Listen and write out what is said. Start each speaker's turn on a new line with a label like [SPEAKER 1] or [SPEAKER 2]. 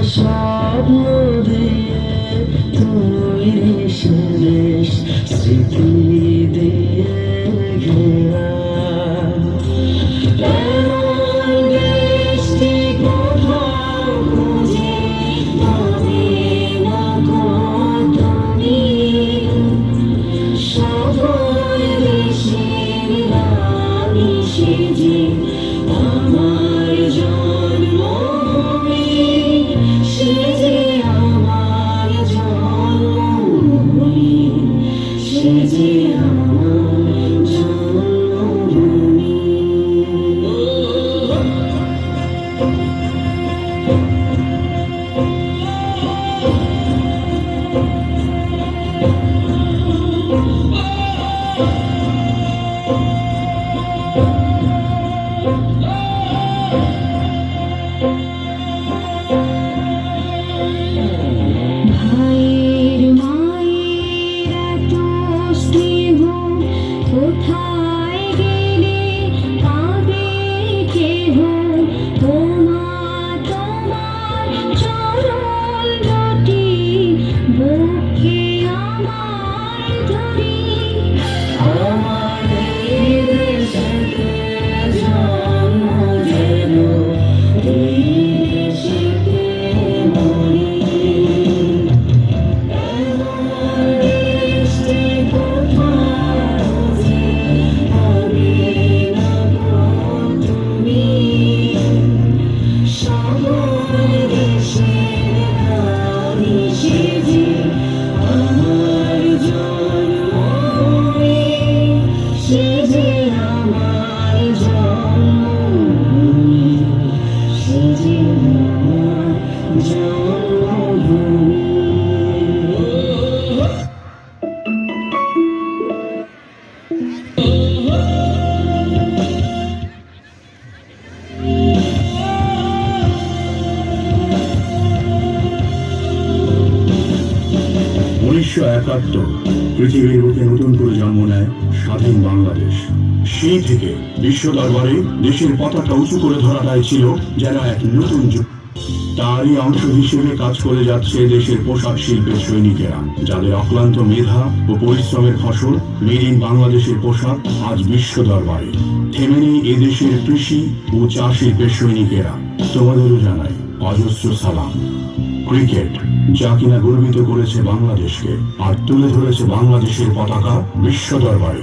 [SPEAKER 1] স্বপ্ন দিয়ে তৈরি দেশ স্মৃতি দিয়ে ঘেরা দেশটি কোথাও খুঁজে পাবে না তুমি সকল দেশের রানী সেজে আমার জন্মভূমি সেজে আমার জন্মভূমি সেজে আমার জন্মভূমি। ভাইয়ের মায়ের এত স্নেহ কোথায় গেলে পাবে কেহ, তোমার চরণ দুটি বুকে আমার ধরি আমার এই দেশেতে জন্ম যেন এই দেশেতে মরি।
[SPEAKER 2] পৃথিবীর বুকে নতুন করে জন্ম নেয় স্বাধীন বাংলাদেশ। সেই থেকে বিশ্ব দরবারে দেশের পতাকা উঁচু করে ধরাটাই ছিল যেন এক নতুন যুগ। তারই অংশ হিসেবে কাজ করে যাচ্ছে দেশের পোশাক শিল্পের সৈনিকেরা, যাদের অক্লান্ত মেধা ও পরিশ্রমের ফসল মেড ইন বাংলাদেশের পোশাক আজ বিশ্ব দরবারে। থেমে নেই এদেশের কৃষি ও চা শিল্পের সৈনিকেরা, তোমাদেরও জানাই অজস্র সালাম। ক্রিকেট, যা কিনা গর্বিত করেছে বাংলাদেশকে আর তুলে ধরেছে বাংলাদেশের পতাকা বিশ্ব দরবারে।